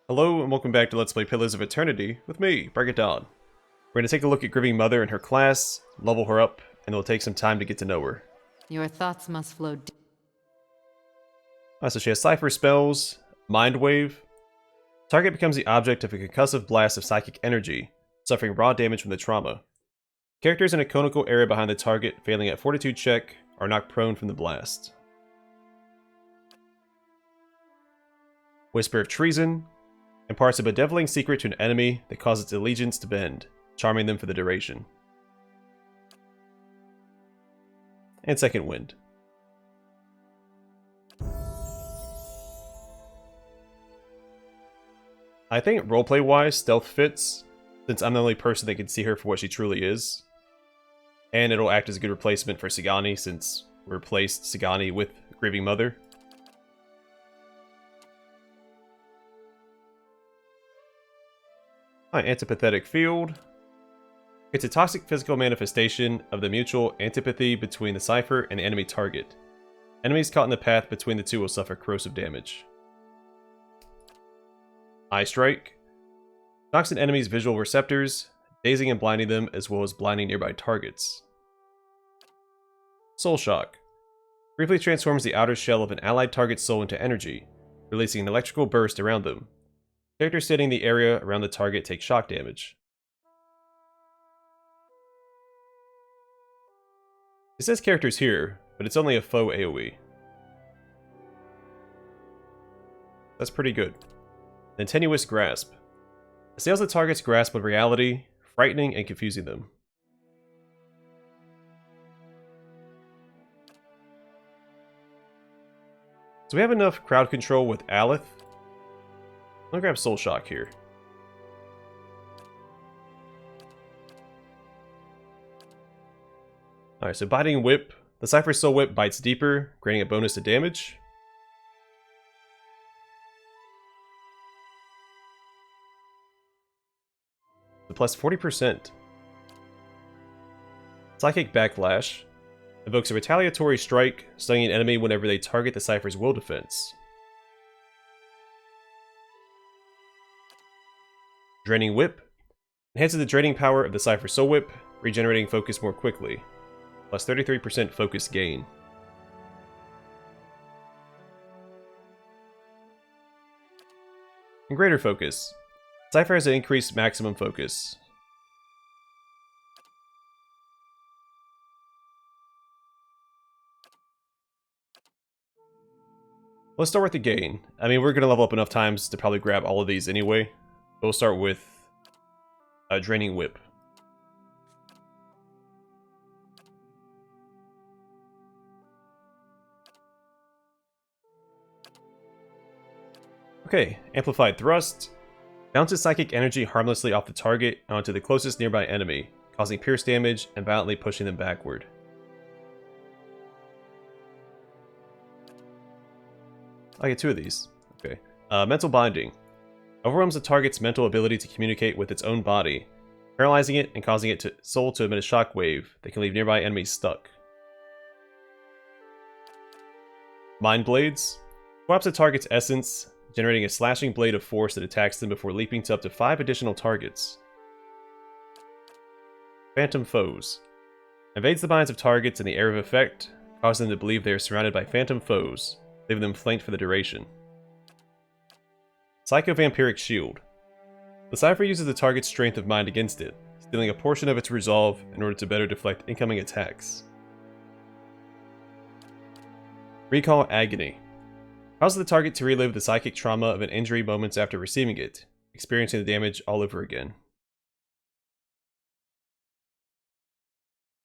Hello and welcome back to Let's Play Pillars of Eternity with me, Break It Down. We're going to take a look at Grieving Mother and her class, level her up, and it'll take some time to get to know her. Your thoughts must flow So she has Cypher Spells, Mind Wave. Target becomes the object of a concussive blast of psychic energy, suffering raw damage from the trauma. Characters in a conical area behind the target failing at Fortitude check are knocked prone from the blast. Whisper of Treason imparts a bedeviling secret to an enemy that causes its allegiance to bend, charming them for the duration. And Second Wind. I think roleplay wise, Stealth fits, since I'm the only person that can see her for what she truly is. And it'll act as a good replacement for Sagani, since we replaced Sagani with Grieving Mother. Antipathetic Field. It's a toxic physical manifestation of the mutual antipathy between the Cypher and the enemy target. Enemies caught in the path between the two will suffer corrosive damage. Eye Strike. Knocks an enemy's visual receptors, dazing and blinding them as well as blinding nearby targets. Soul Shock. Briefly transforms the outer shell of an allied target's soul into energy, releasing an electrical burst around them. Characters standing in the area around the target take shock damage. It says characters here, but it's only a faux AoE. That's pretty good. Then Tenuous Grasp. Assails the target's grasp of reality, frightening and confusing them. So we have enough crowd control with Aleth. I'm gonna grab Soul Shock here. Alright, so Biting Whip. The Cypher Soul Whip bites deeper, granting a bonus to damage. The plus 40%. Psychic Backlash. Evokes a retaliatory strike, stunning an enemy whenever they target the Cypher's will defense. Draining Whip. Enhances the draining power of the Cypher Soul Whip, regenerating focus more quickly. Plus 33% focus gain. And Greater Focus. Cypher has an increased maximum focus. Let's start with the gain. I mean, we're going to level up enough times to probably grab all of these anyway. We'll start with a Draining Whip. Okay, Amplified Thrust. Bounces psychic energy harmlessly off the target onto the closest nearby enemy, causing pierce damage and violently pushing them backward. I get two of these. Okay. Mental Binding. Overwhelms the target's mental ability to communicate with its own body, paralyzing it and causing its soul to emit a shockwave that can leave nearby enemies stuck. Mind Blades. Swaps the target's essence, generating a slashing blade of force that attacks them before leaping to up to 5 additional targets. Phantom Foes. Invades the minds of targets in the area of effect, causing them to believe they are surrounded by phantom foes, leaving them flanked for the duration. Psycho-Vampiric Shield. The Cypher uses the target's strength of mind against it, stealing a portion of its resolve in order to better deflect incoming attacks. Recall Agony. Causes the target to relive the psychic trauma of an injury moments after receiving it, experiencing the damage all over again.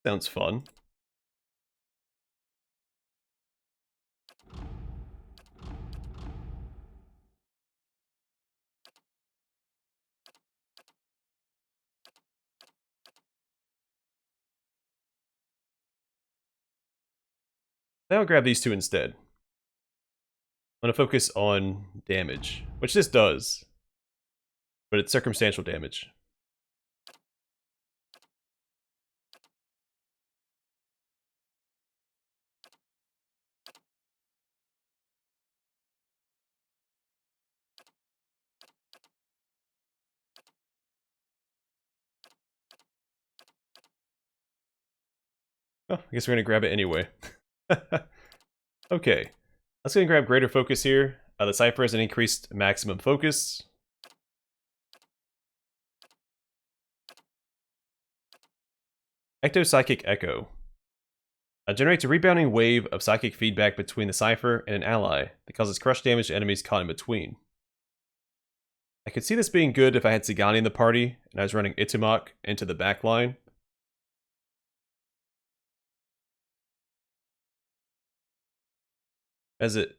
Sounds fun. Now I'll grab these two instead. I'm going to focus on damage, which this does, but it's circumstantial damage. Oh, I guess we're gonna grab it anyway. Okay, let's go and grab greater focus here. The Cypher has an increased maximum focus. Ecto-Psychic Echo. Generates a rebounding wave of psychic feedback between the Cypher and an ally that causes crush damage to enemies caught in between. I could see this being good if I had Sigani in the party and I was running Itumak into the back line.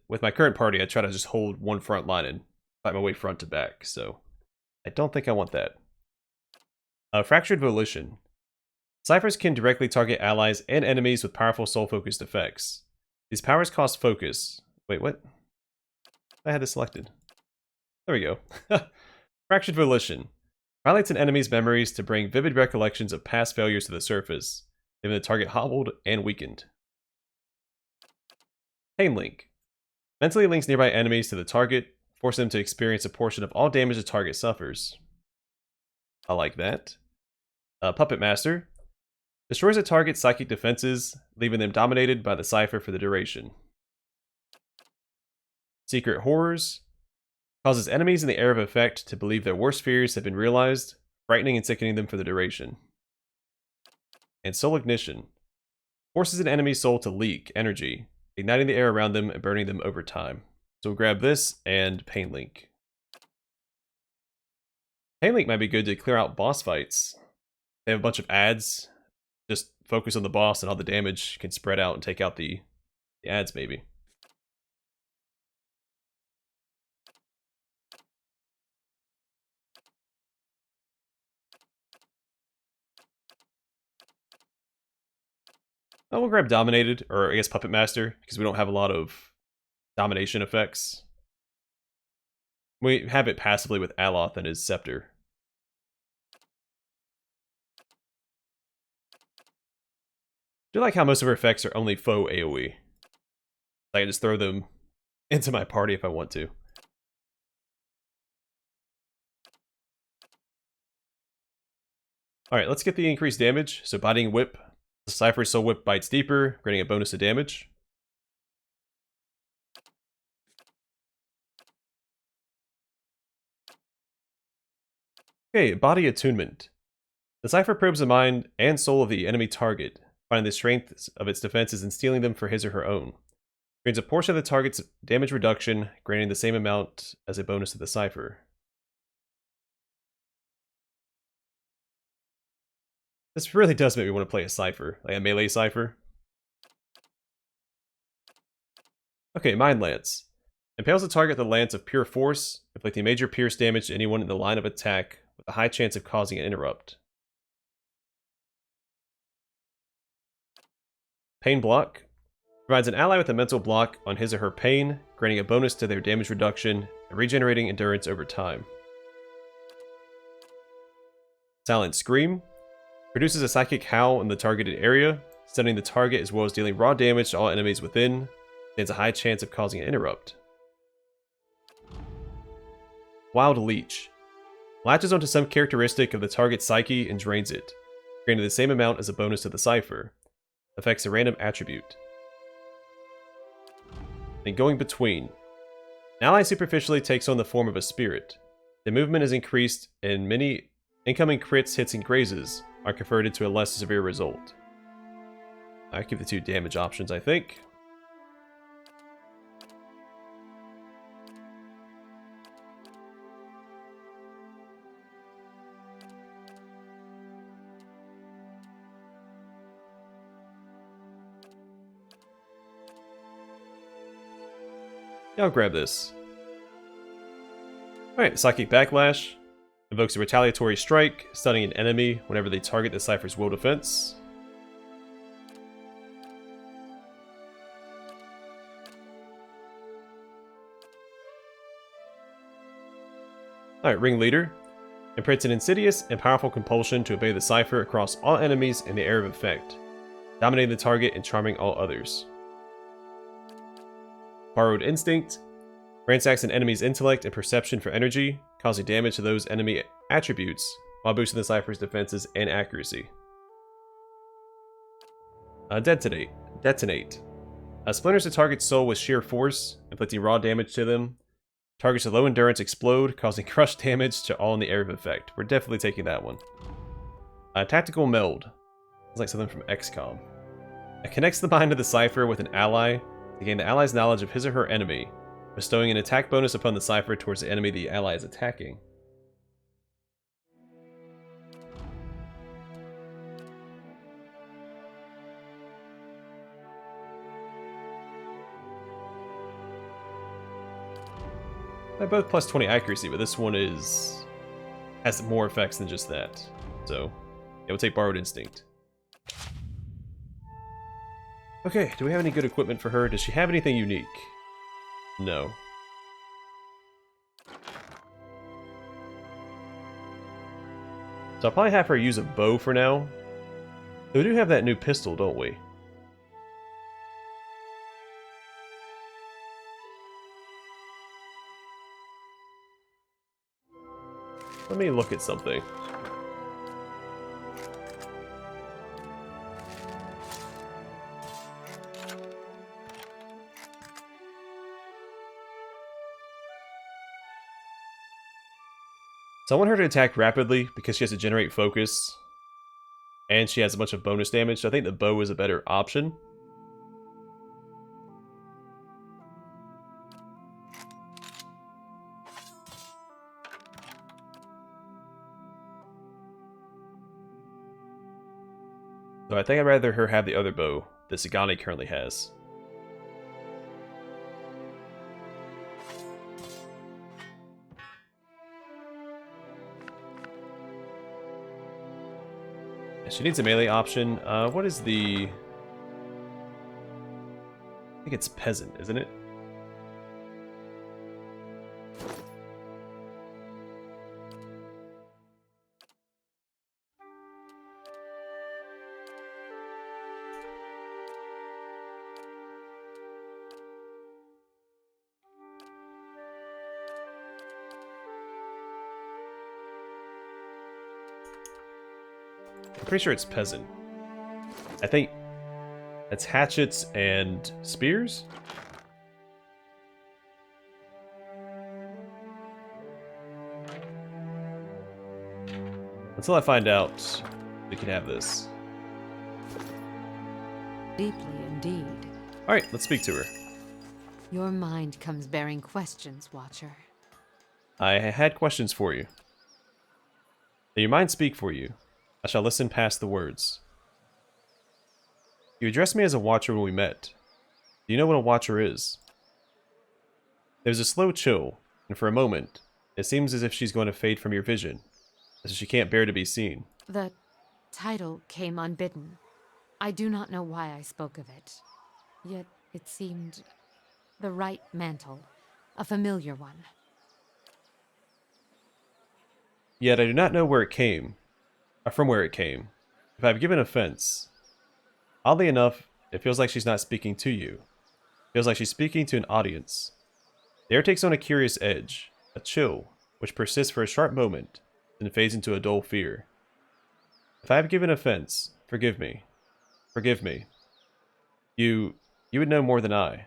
With my current party, I try to just hold one front line and fight my way front to back, so I don't think I want that. Fractured Volition. Cyphers can directly target allies and enemies with powerful soul-focused effects. These powers cost focus. Wait, what? I had this selected. There we go. Fractured Volition. Highlights an enemy's memories to bring vivid recollections of past failures to the surface, leaving the target hobbled and weakened. Pain Link. Mentally links nearby enemies to the target, forcing them to experience a portion of all damage the target suffers. I like that. Puppet Master. Destroys a target's psychic defenses, leaving them dominated by the Cypher for the duration. Secret Horrors. Causes enemies in the area of effect to believe their worst fears have been realized, frightening and sickening them for the duration. And Soul Ignition. Forces an enemy's soul to leak energy, igniting the air around them and burning them over time. So we'll grab this and Pain Link. Pain Link might be good to clear out boss fights. They have a bunch of ads. Just focus on the boss and all the damage can spread out and take out the ads maybe. Oh, we'll grab Dominated, or I guess Puppet Master, because we don't have a lot of domination effects. We have it passively with Aloth and his Scepter. I do like how most of her effects are only faux AoE. I can just throw them into my party if I want to. Alright, let's get the increased damage. So Biting Whip. The Cypher's Soul Whip bites deeper, granting a bonus to damage. Okay, Body Attunement. The Cypher probes the mind and soul of the enemy target, finding the strength of its defenses and stealing them for his or her own. Gains a portion of the target's damage reduction, granting the same amount as a bonus to the Cypher. This really does make me want to play a Cypher, like a melee Cypher. Okay, Mind Lance. Impales the target with a lance of pure force, inflicting major pierce damage to anyone in the line of attack, with a high chance of causing an interrupt. Pain Block. Provides an ally with a mental block on his or her pain, granting a bonus to their damage reduction, and regenerating endurance over time. Silent Scream. Produces a psychic howl in the targeted area, stunning the target as well as dealing raw damage to all enemies within. Stands a high chance of causing an interrupt. Wild Leech. Latches onto some characteristic of the target's psyche and drains it, granted the same amount as a bonus to the Cypher. Affects a random attribute. Then Going Between. An ally superficially takes on the form of a spirit. The movement is increased and many incoming crits, hits, and grazes are converted to a less severe result. I keep the 2 damage options, I think. Yeah, I'll grab this. Alright, Psychic Backlash. Invokes a retaliatory strike, stunning an enemy whenever they target the Cypher's will defense. Alright, Ringleader. Imprints an insidious and powerful compulsion to obey the Cypher across all enemies in the area of effect, dominating the target and charming all others. Borrowed Instinct. Ransacks an enemy's intellect and perception for energy, causing damage to those enemy attributes, while boosting the Cypher's defenses and accuracy. Detonate. Detonate. Splinters the target's soul with sheer force, inflicting raw damage to them. Targets with low endurance explode, causing crush damage to all in the area of effect. We're definitely taking that one. Tactical Meld. It's like something from XCOM. It connects the mind of the Cypher with an ally to gain the ally's knowledge of his or her enemy, bestowing an attack bonus upon the Cypher towards the enemy the ally is attacking. They're both plus 20 accuracy, but this one has more effects than just that. So, yeah, we'll take Borrowed Instinct. Okay, do we have any good equipment for her? Does she have anything unique? No. So I'll probably have her use a bow for now. We do have that new pistol, don't we? Let me look at something. So I want her to attack rapidly because she has to generate focus. And she has a bunch of bonus damage, so I think the bow is a better option. So I think I'd rather her have the other bow that Sagani currently has. She needs a melee option. What is the... I think it's Peasant, isn't it? I'm pretty sure it's Peasant. I think that's hatchets and spears? Until I find out, we can have this. Deeply indeed. Alright, let's speak to her. Your mind comes bearing questions, Watcher. I had questions for you. May your mind speak for you. I shall listen past the words. You addressed me as a Watcher when we met. Do you know what a Watcher is? There's a slow chill, and for a moment, it seems as if she's going to fade from your vision, as if she can't bear to be seen. The title came unbidden. I do not know why I spoke of it. Yet it seemed the right mantle, a familiar one. Yet I do not know where it came, or from where it came. If I've given offense, oddly enough, it feels like she's not speaking to you. It feels like she's speaking to an audience. The air takes on a curious edge, a chill, which persists for a sharp moment, then fades into a dull fear. If I have given offense, forgive me. Forgive me. You would know more than I.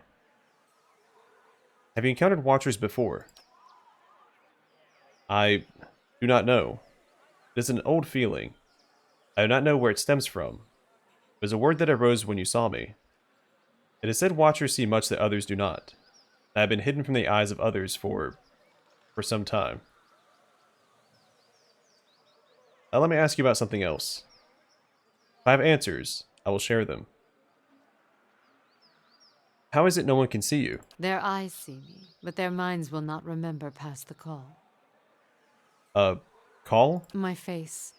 Have you encountered Watchers before? I do not know. It is an old feeling. I do not know where it stems from. It was a word that arose when you saw me. It is said Watchers see much that others do not. I have been hidden from the eyes of others for some time. Now let me ask you about something else. If I have answers, I will share them. How is it no one can see you? Their eyes see me, but their minds will not remember past the call. Call? My face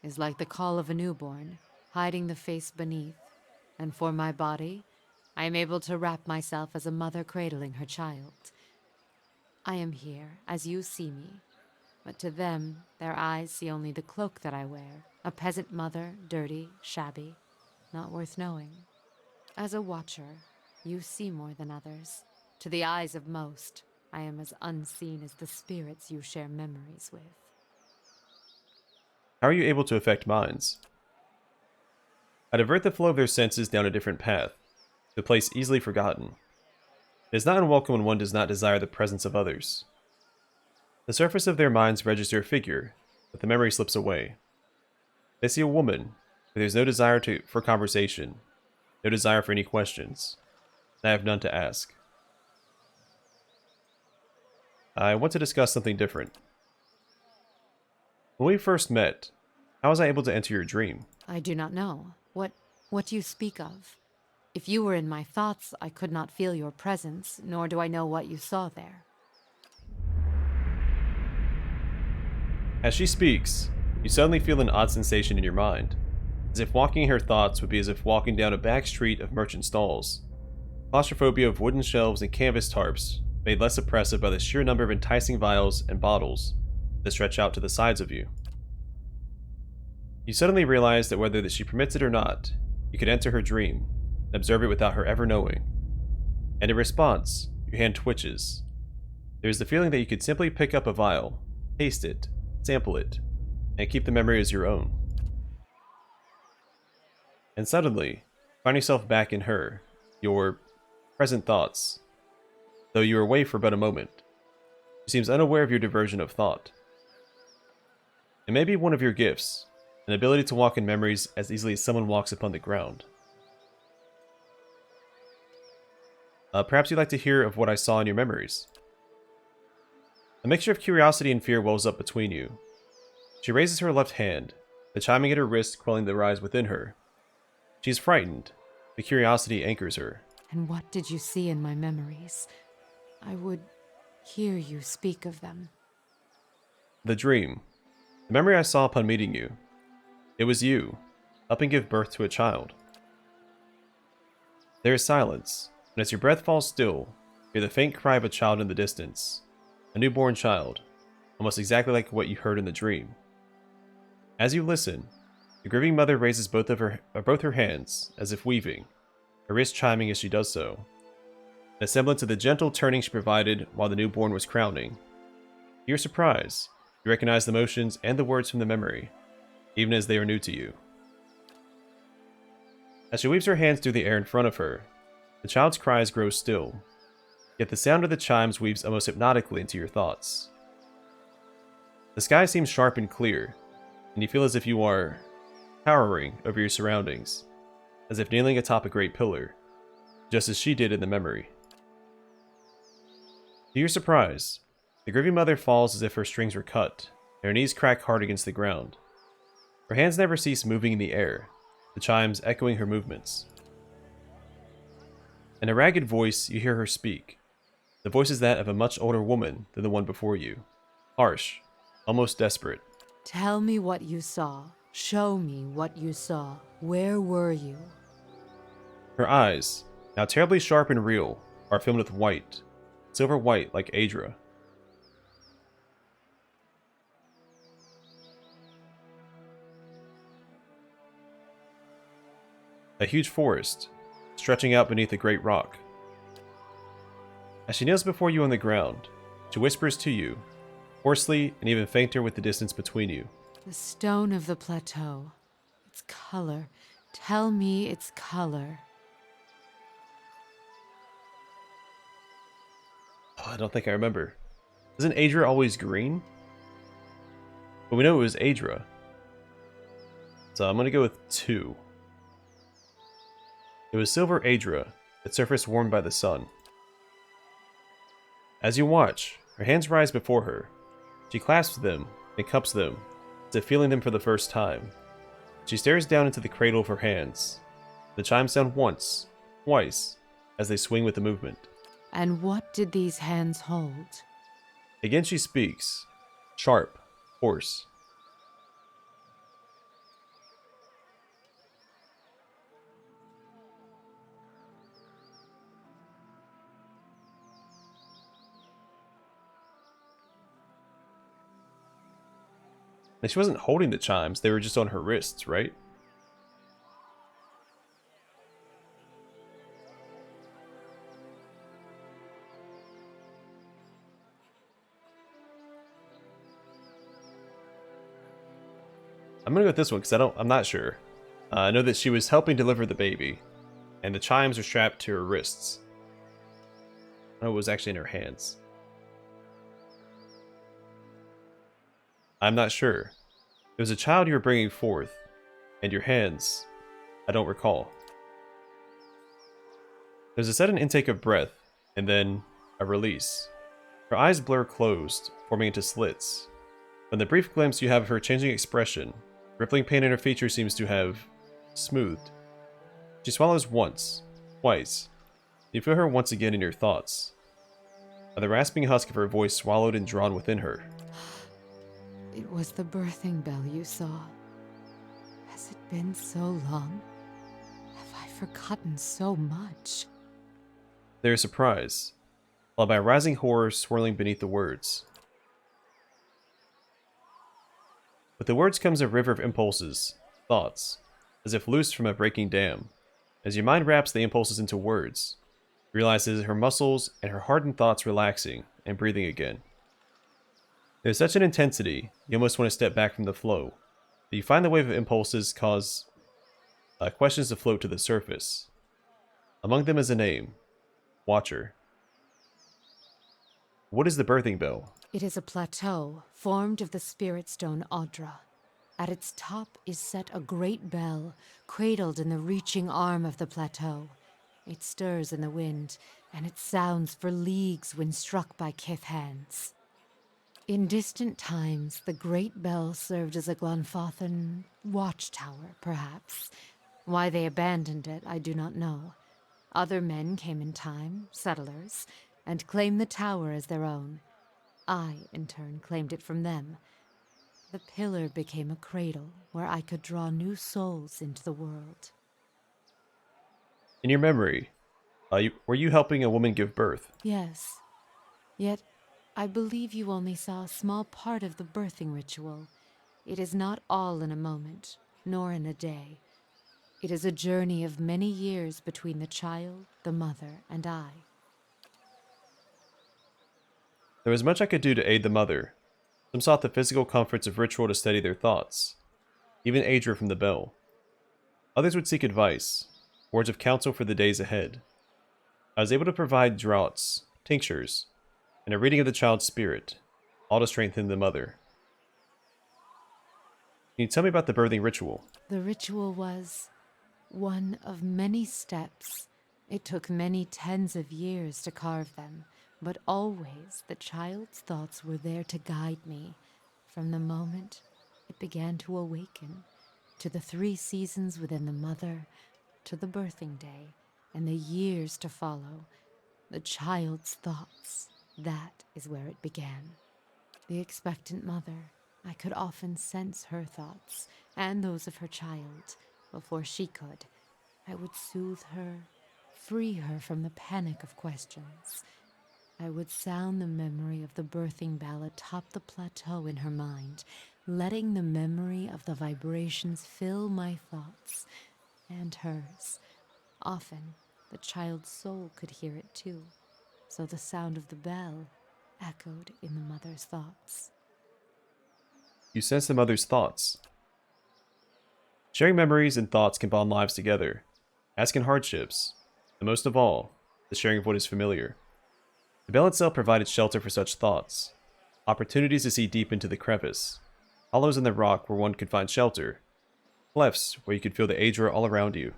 is like the call of a newborn, hiding the face beneath. And for my body, I am able to wrap myself as a mother cradling her child. I am here, as you see me, but to them, their eyes see only the cloak that I wear, a peasant mother, dirty, shabby, not worth knowing. As a Watcher, you see more than others. To the eyes of most, I am as unseen as the spirits you share memories with. How are you able to affect minds? I divert the flow of their senses down a different path, to a place easily forgotten. It is not unwelcome when one does not desire the presence of others. The surface of their minds registers a figure, but the memory slips away. They see a woman, but there is no desire for conversation, no desire for any questions. I have none to ask. I want to discuss something different. When we first met, how was I able to enter your dream? I do not know. What do you speak of? If you were in my thoughts, I could not feel your presence, nor do I know what you saw there. As she speaks, you suddenly feel an odd sensation in your mind, as if walking in her thoughts would be as if walking down a back street of merchant stalls. Claustrophobia of wooden shelves and canvas tarps, made less oppressive by the sheer number of enticing vials and bottles that stretch out to the sides of you. You suddenly realize that whether she permits it or not, you could enter her dream and observe it without her ever knowing. And in response, your hand twitches. There is the feeling that you could simply pick up a vial, taste it, sample it, and keep the memory as your own. And suddenly, find yourself back in her, your present thoughts, though you are away for but a moment. She seems unaware of your diversion of thought. It may be one of your gifts, an ability to walk in memories as easily as someone walks upon the ground. Perhaps you'd like to hear of what I saw in your memories. A mixture of curiosity and fear wells up between you. She raises her left hand, the chiming at her wrist quelling the rise within her. She is frightened. The curiosity anchors her. And what did you see in my memories? I would hear you speak of them. The dream. The memory I saw upon meeting you. It was you, helping give birth to a child. There is silence, and as your breath falls still, you hear the faint cry of a child in the distance. A newborn child, almost exactly like what you heard in the dream. As you listen, the grieving mother raises both her hands, as if weaving, her wrist chiming as she does so. A semblance of the gentle turning she provided while the newborn was crowning. To your surprise, you recognize the motions and the words from the memory, even as they are new to you. As she weaves her hands through the air in front of her, the child's cries grow still, yet the sound of the chimes weaves almost hypnotically into your thoughts. The sky seems sharp and clear, and you feel as if you are towering over your surroundings, as if kneeling atop a great pillar, just as she did in the memory. To your surprise, the grieving mother falls as if her strings were cut, and her knees crack hard against the ground. Her hands never cease moving in the air, the chimes echoing her movements. In a ragged voice, you hear her speak. The voice is that of a much older woman than the one before you. Harsh, almost desperate. Tell me what you saw. Show me what you saw. Where were you? Her eyes, now terribly sharp and real, are filmed with white, silver white like Adra. A huge forest, stretching out beneath a great rock. As she kneels before you on the ground, she whispers to you, hoarsely and even fainter with the distance between you. The stone of the plateau. Its color. Tell me its color. Oh, I don't think I remember. Isn't Adra always green? But we know it was Adra. So I'm going to go with 2. It was silver Adra, its surface warmed by the sun. As you watch, her hands rise before her. She clasps them and cups them, as if feeling them for the first time. She stares down into the cradle of her hands. The chimes sound once, twice, as they swing with the movement. And what did these hands hold? Again she speaks, sharp, hoarse. And she wasn't holding the chimes, they were just on her wrists, right? I'm gonna go with this one because I'm not sure. I know that she was helping deliver the baby, and the chimes are strapped to her wrists. Oh, it was actually in her hands. I'm not sure. It was a child you were bringing forth, and your hands, I don't recall. There's a sudden intake of breath, and then a release. Her eyes blur closed, forming into slits. From the brief glimpse you have of her changing expression, rippling pain in her features seems to have smoothed. She swallows once, twice. You feel her once again in your thoughts. By the rasping husk of her voice swallowed and drawn within her. It was the birthing bell you saw. Has it been so long? Have I forgotten so much? There is surprise, followed by a rising horror swirling beneath the words. With the words comes a river of impulses, thoughts, as if loosed from a breaking dam. As your mind wraps the impulses into words, you realize her muscles and her hardened thoughts relaxing and breathing again. There's such an intensity, you almost want to step back from the flow, but you find the wave of impulses cause questions to float to the surface. Among them is a name, Watcher. What is the birthing bell? It is a plateau formed of the spirit stone Audra. At its top is set a great bell, cradled in the reaching arm of the plateau. It stirs in the wind, and it sounds for leagues when struck by kith hands. In distant times, the great bell served as a Glanfathan watchtower, perhaps. Why they abandoned it, I do not know. Other men came in time, settlers, and claimed the tower as their own. I, in turn, claimed it from them. The pillar became a cradle where I could draw new souls into the world. In your memory, were you helping a woman give birth? Yes. Yet, I believe you only saw a small part of the birthing ritual. It is not all in a moment, nor in a day. It is a journey of many years between the child, the mother, and I. There was much I could do to aid the mother. Some sought the physical comforts of ritual to steady their thoughts, even aid her from the bell. Others would seek advice, words of counsel for the days ahead. I was able to provide draughts, tinctures, and a reading of the child's spirit, all to strengthen the mother. Can you tell me about the birthing ritual? The ritual was one of many steps. It took many tens of years to carve them, but always the child's thoughts were there to guide me, from the moment it began to awaken, to the 3 seasons within the mother, to the birthing day, and the years to follow. The child's thoughts, that is where it began. The expectant mother, I could often sense her thoughts, and those of her child, before she could. I would soothe her, free her from the panic of questions. I would sound the memory of the birthing bell atop the plateau in her mind, letting the memory of the vibrations fill my thoughts and hers. Often, the child's soul could hear it too, so the sound of the bell echoed in the mother's thoughts. You sense the mother's thoughts. Sharing memories and thoughts can bond lives together, as can hardships, and most of all, the sharing of what is familiar. The bell itself provided shelter for such thoughts, opportunities to see deep into the crevice, hollows in the rock where one could find shelter, clefts where you could feel the Aedra all around you.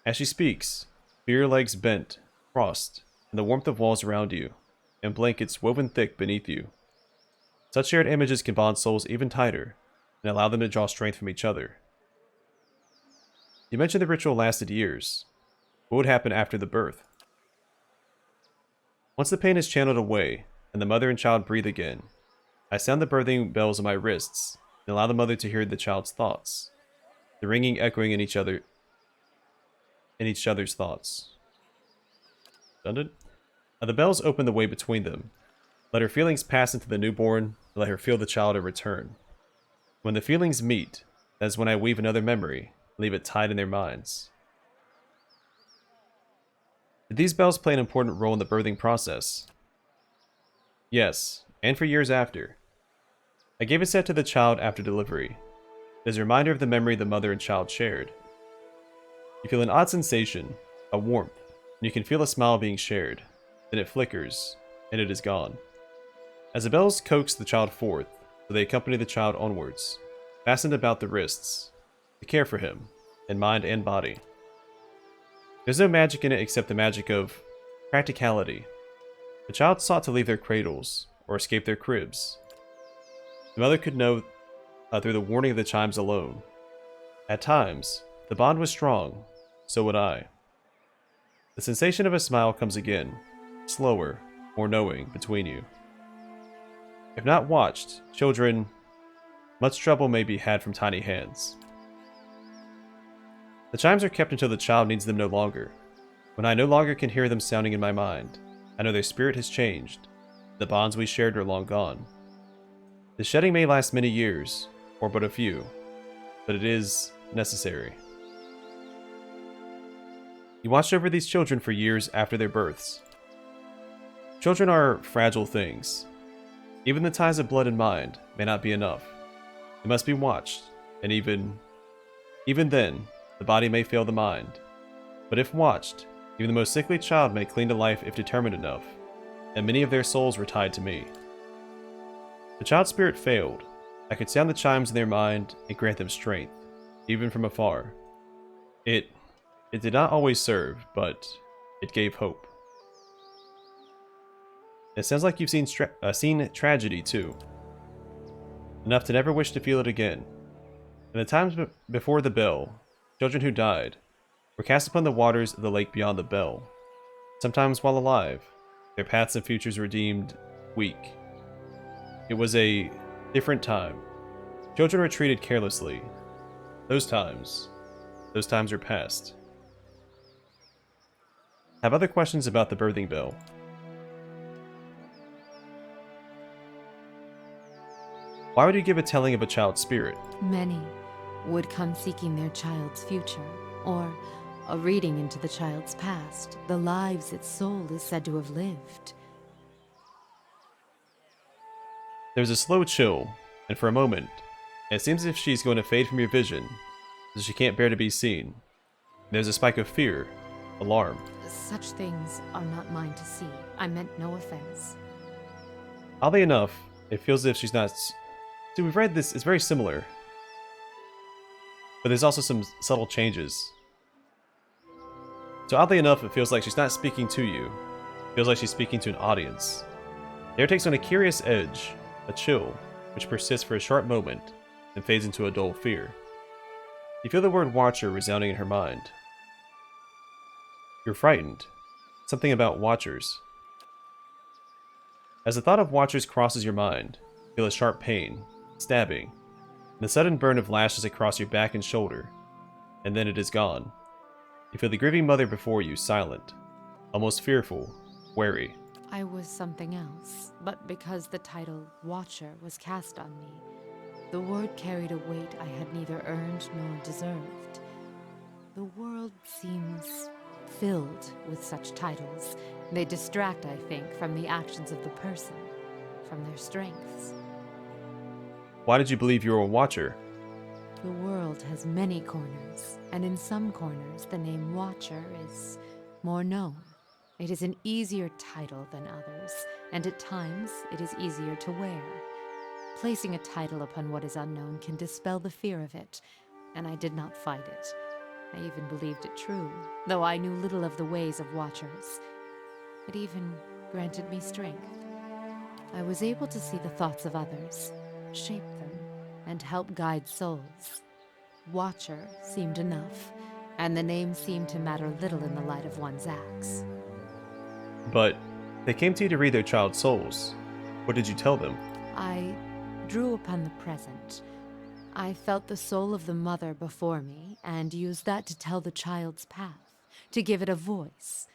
As she speaks, feel your legs bent, crossed, and the warmth of walls around you, and blankets woven thick beneath you. Such shared images can bond souls even tighter, and allow them to draw strength from each other. You mentioned the ritual lasted years. What would happen after the birth? Once the pain is channeled away, and the mother and child breathe again, I sound the birthing bells on my wrists, and allow the mother to hear the child's thoughts, the ringing echoing in each other's thoughts. Done. The bells open the way between them. Let her feelings pass into the newborn, and let her feel the child in return. When the feelings meet, that is when I weave another memory, and leave it tied in their minds. Did these bells play an important role in the birthing process? Yes, and for years after. I gave a set to the child after delivery. It is a reminder of the memory the mother and child shared. You feel an odd sensation, a warmth, and you can feel a smile being shared. Then it flickers, and it is gone. As the bells coax the child forth, so they accompany the child onwards, fastened about the wrists, to care for him, in mind and body. There's no magic in it except the magic of practicality. The child sought to leave their cradles, or escape their cribs. The mother could know through the warning of the chimes alone. At times, the bond was strong, so would I. The sensation of a smile comes again, slower, more knowing, between you. If not watched, children, much trouble may be had from tiny hands. The chimes are kept until the child needs them no longer. When I no longer can hear them sounding in my mind, I know their spirit has changed. The bonds we shared are long gone. The shedding may last many years, or but a few, but it is necessary. You watched over these children for years after their births. Children are fragile things. Even the ties of blood and mind may not be enough. They must be watched, and even then, the body may fail the mind. But if watched, even the most sickly child may cling to life if determined enough, and many of their souls were tied to me. The child's spirit failed. I could sound the chimes in their mind and grant them strength, even from afar. It did not always serve, but it gave hope. It sounds like you've seen tragedy too. Enough to never wish to feel it again. In the times before the bell, children who died were cast upon the waters of the lake beyond the bell. Sometimes while alive, their paths and futures were deemed weak. It was a different time. Children were treated carelessly. Those times are past. Have other questions about the birthing bell? Why would you give a telling of a child's spirit? Many would come seeking their child's future, or a reading into the child's past, the lives its soul is said to have lived. There's a slow chill, and for a moment, it seems as if she's going to fade from your vision, as she can't bear to be seen. There's a spike of fear, alarm. Such things are not mine to see. I meant no offense. Oddly enough, it feels as if she's not... See, we've read this, it's very similar. But there's also some subtle changes. So oddly enough, it feels like she's not speaking to you. It feels like she's speaking to an audience. The air takes on a curious edge, a chill, which persists for a short moment, and fades into a dull fear. You feel the word Watcher resounding in her mind. You're frightened. Something about Watchers. As the thought of Watchers crosses your mind, you feel a sharp pain, stabbing, and the sudden burn of lashes across your back and shoulder, and then it is gone. You feel the Grieving Mother before you, silent, almost fearful, wary. I was something else, but because the title Watcher was cast on me, the word carried a weight I had neither earned nor deserved. The world seems filled with such titles. They distract, I think, from the actions of the person, from their strengths. Why did you believe you were a Watcher? The world has many corners, and in some corners the name Watcher is more known. It is an easier title than others, and at times it is easier to wear. Placing a title upon what is unknown can dispel the fear of it, and I did not fight it. I even believed it true, though I knew little of the ways of Watchers. It even granted me strength. I was able to see the thoughts of others, shape them, and help guide souls. Watcher seemed enough, and the name seemed to matter little in the light of one's acts. But they came to you to read their child's souls. What did you tell them? I drew upon the present. I felt the soul of the mother before me, and used that to tell the child's path, to give it a voice.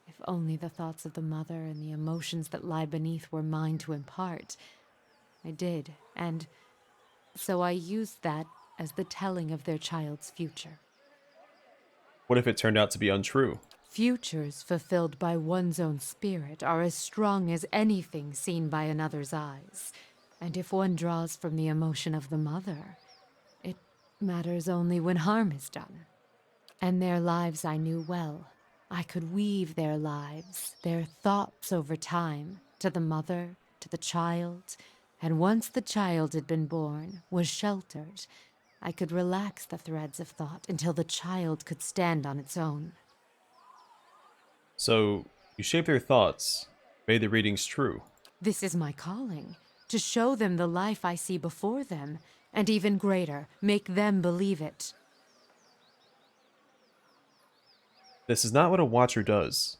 If only the thoughts of the mother and the emotions that lie beneath were mine to impart. I did, and so I used that as the telling of their child's future. What if it turned out to be untrue? Futures fulfilled by one's own spirit are as strong as anything seen by another's eyes. And if one draws from the emotion of the mother, matters only when harm is done. And their lives I knew well. I could weave their lives, their thoughts over time, to the mother, to the child, and once the child had been born, was sheltered, I could relax the threads of thought until the child could stand on its own. So, you shape their thoughts, made the readings true. This is my calling, to show them the life I see before them, and even greater, make them believe it. This is not what a watcher does.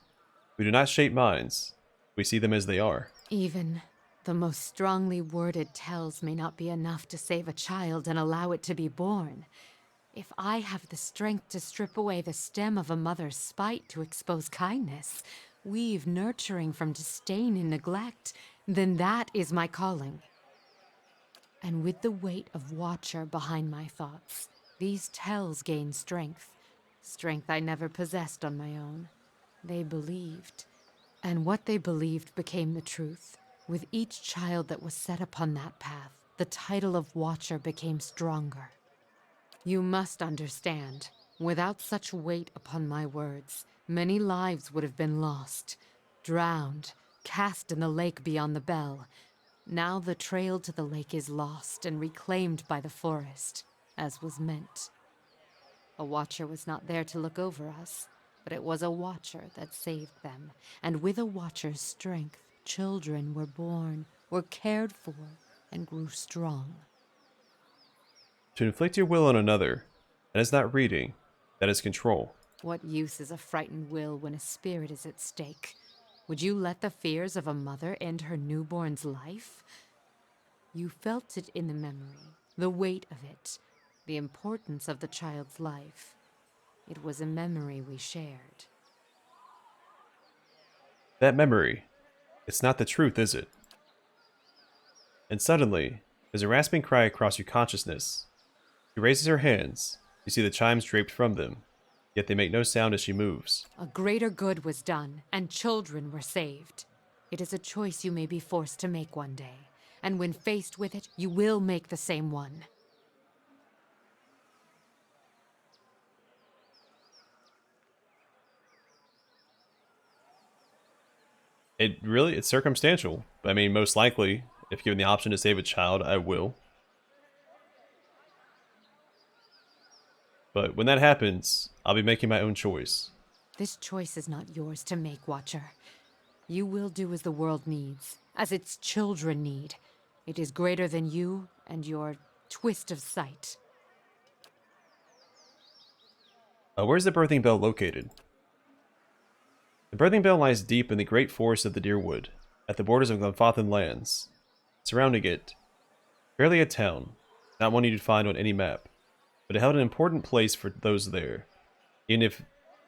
We do not shape minds, we see them as they are. Even the most strongly worded tells may not be enough to save a child and allow it to be born. If I have the strength to strip away the stem of a mother's spite to expose kindness, weave nurturing from disdain and neglect, then that is my calling. And with the weight of Watcher behind my thoughts, these tells gain strength. Strength I never possessed on my own. They believed. And what they believed became the truth. With each child that was set upon that path, the title of Watcher became stronger. You must understand, without such weight upon my words, many lives would have been lost, drowned, cast in the lake beyond the bell. Now the trail to the lake is lost and reclaimed by the forest, as was meant. A watcher was not there to look over us, but it was a watcher that saved them, and with a watcher's strength, children were born, were cared for, and grew strong. To inflict your will on another, that is not reading, that is control. What use is a frightened will when a spirit is at stake? Would you let the fears of a mother end her newborn's life? You felt it in the memory, the weight of it, the importance of the child's life. It was a memory we shared. That memory, it's not the truth, is it? And suddenly, there's a rasping cry across your consciousness. She raises her hands, you see the chimes draped from them, yet they make no sound as she moves. A greater good was done, and children were saved. It is a choice you may be forced to make one day, and when faced with it, you will make the same one. It's circumstantial. I mean, most likely, if given the option to save a child, I will. But when that happens, I'll be making my own choice. This choice is not yours to make, Watcher. You will do as the world needs, as its children need. It is greater than you and your twist of sight. Where's the birthing bell located? The birthing bell lies deep in the great forest of the Deerwood, at the borders of Glenfathan lands. Surrounding it, barely a town, not one you'd find on any map, but it held an important place for those there, even if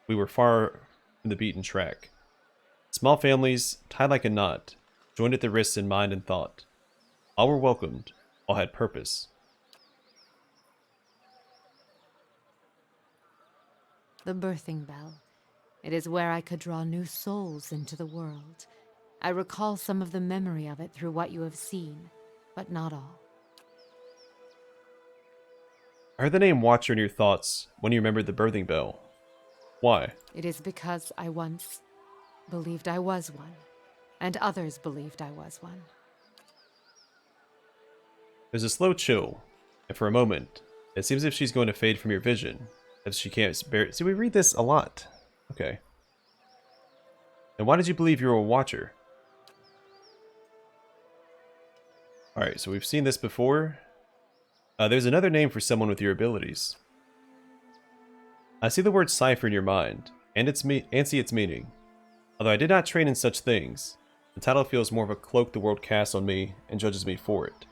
we were far from the beaten track. Small families, tied like a knot, joined at the wrists in mind and thought. All were welcomed, all had purpose. The birthing bell. It is where I could draw new souls into the world. I recall some of the memory of it through what you have seen, but not all. I heard the name Watcher in your thoughts when you remembered the birthing bell. Why? It is because I once believed I was one, and others believed I was one. There's a slow chill, and for a moment, it seems as if she's going to fade from your vision, as she can't bear. See, we read this a lot. Okay. And why did you believe you were a watcher? Alright, so we've seen this before. There's another name for someone with your abilities. I see the word Cypher in your mind, and see its meaning. Although I did not train in such things, the title feels more of a cloak the world casts on me and judges me for it.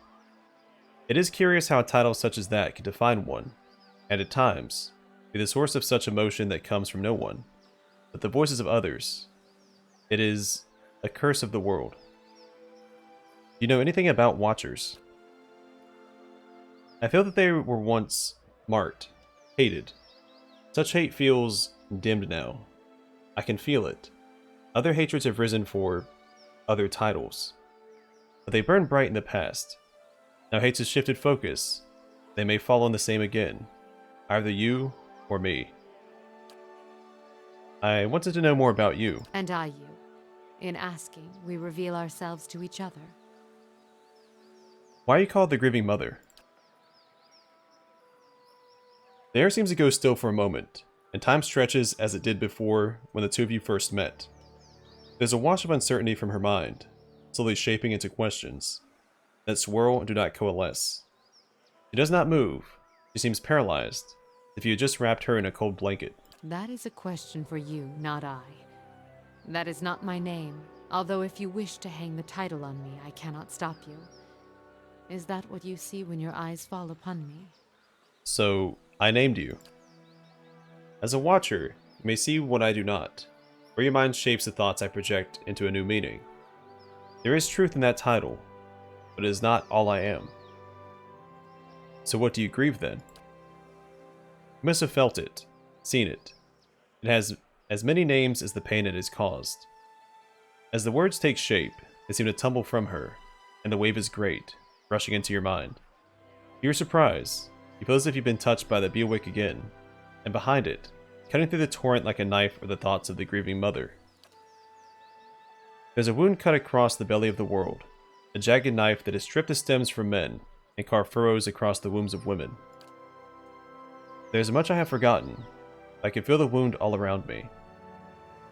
It is curious how a title such as that can define one, and at times, be the source of such emotion that comes from no one, but the voices of others. It is a curse of the world. Do you know anything about Watchers? I feel that they were once marked, hated. Such hate feels dimmed now. I can feel it. Other hatreds have risen for other titles. But they burned bright in the past. Now hate has shifted focus. they may fall on the same again, either you or me. I wanted to know more about you. And I you. In asking, we reveal ourselves to each other. Why are you called the Grieving Mother? The air seems to go still for a moment, and time stretches as it did before when the two of you first met. There's a wash of uncertainty from her mind, slowly shaping into questions that swirl and do not coalesce. She does not move. She seems paralyzed, if you had just wrapped her in a cold blanket. That is a question for you, not I. That is not my name, although if you wish to hang the title on me, I cannot stop you. Is that what you see when your eyes fall upon me? So, I named you. As a watcher, you may see what I do not, or your mind shapes the thoughts I project into a new meaning. There is truth in that title, but it is not all I am. So what do you grieve then? You must have felt it, seen it. It has as many names as the pain it has caused. As the words take shape, they seem to tumble from her, and the wave is great, rushing into your mind. To your surprise, you feel as if you've been touched by the Bewick again, and behind it, cutting through the torrent like a knife, are the thoughts of the Grieving Mother. There's a wound cut across the belly of the world, a jagged knife that has stripped the stems from men and carved furrows across the wombs of women. There's much I have forgotten. I can feel the wound all around me.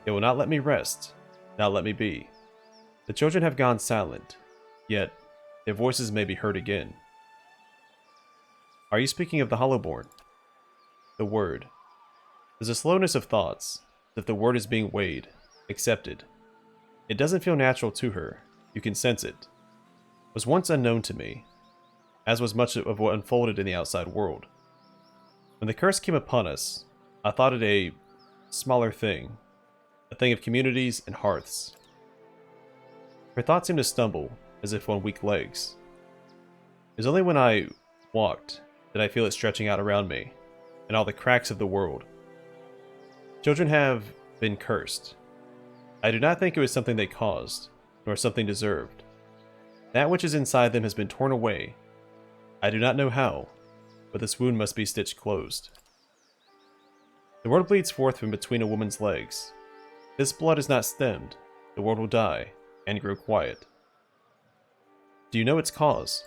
It will not let me rest, not let me be. The children have gone silent, yet their voices may be heard again. Are you speaking of the Hollowborn? The word. There's a slowness of thoughts, as if the word is being weighed, accepted. It doesn't feel natural to her. You can sense it. It was once unknown to me, as was much of what unfolded in the outside world. When the curse came upon us, I thought it a smaller thing, a thing of communities and hearths. Her thoughts seemed to stumble, as if on weak legs. It was only when I walked did I feel it stretching out around me, and all the cracks of the world. Children have been cursed. I do not think it was something they caused, nor something deserved. That which is inside them has been torn away. I do not know how, but this wound must be stitched closed. The world bleeds forth from between a woman's legs. This blood is not stemmed. The world will die, and grow quiet. Do you know its cause?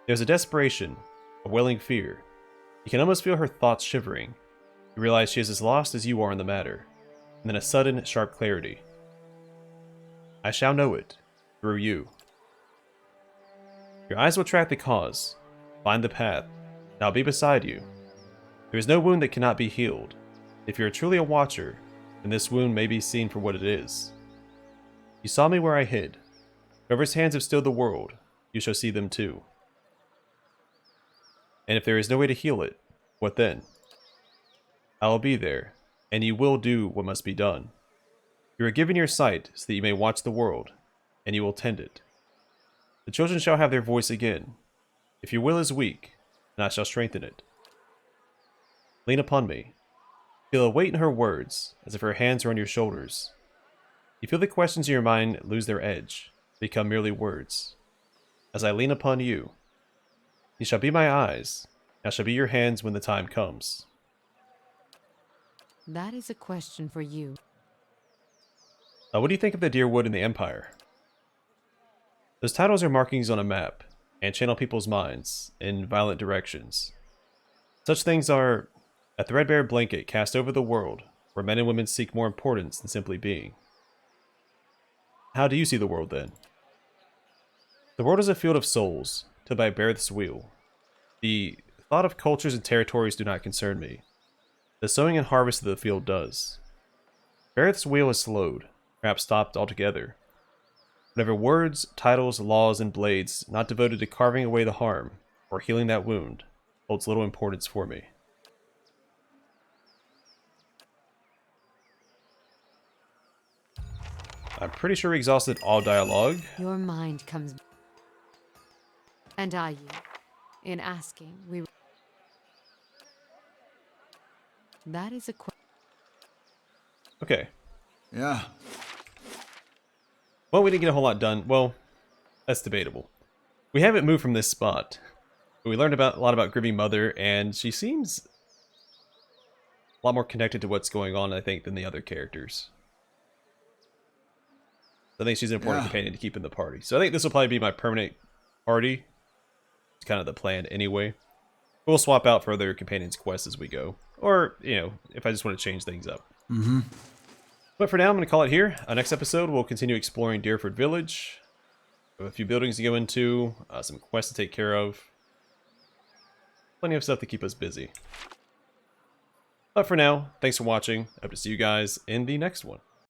There's a desperation, a wailing fear. You can almost feel her thoughts shivering. You realize she is as lost as you are in the matter, and then a sudden, sharp clarity. I shall know it, through you. Your eyes will track the cause, find the path, and I'll be beside you. There is no wound that cannot be healed. If you are truly a watcher, then this wound may be seen for what it is. You saw me where I hid. Whoever's hands have stilled the world, you shall see them too. And if there is no way to heal it, what then? I will be there, and you will do what must be done. You are given your sight so that you may watch the world, and you will tend it. The children shall have their voice again. If your will is weak, then I shall strengthen it. Lean upon me. Feel a weight in her words, as if her hands are on your shoulders. You feel the questions in your mind lose their edge, become merely words. As I lean upon you, you shall be my eyes, and I shall be your hands when the time comes. That is a question for you. What do you think of the deer wood in the Empire? Those titles are markings on a map, and channel people's minds in violent directions. Such things are a threadbare blanket cast over the world, where men and women seek more importance than simply being. How do you see the world, then? The world is a field of souls, tilled by Bareth's wheel. The thought of cultures and territories do not concern me. The sowing and harvest of the field does. Bareth's wheel is slowed, perhaps stopped altogether. Whatever words, titles, laws, and blades not devoted to carving away the harm, or healing that wound, holds little importance for me. I'm pretty sure we exhausted all dialogue. Your mind comes... And I you. In asking, we... That is a question. Okay. Yeah. Well, we didn't get a whole lot done. Well, that's debatable. We haven't moved from this spot. We learned a lot about Grieving Mother, and she seems a lot more connected to what's going on, I think, than the other characters. I think she's an important companion to keep in the party. So I think this will probably be my permanent party. It's kind of the plan anyway. We'll swap out for other companions' quests as we go. Or, you know, if I just want to change things up. But for now, I'm going to call it here. Next episode, we'll continue exploring Deerford Village. We have a few buildings to go into, some quests to take care of. Plenty of stuff to keep us busy. But for now, thanks for watching. I hope to see you guys in the next one.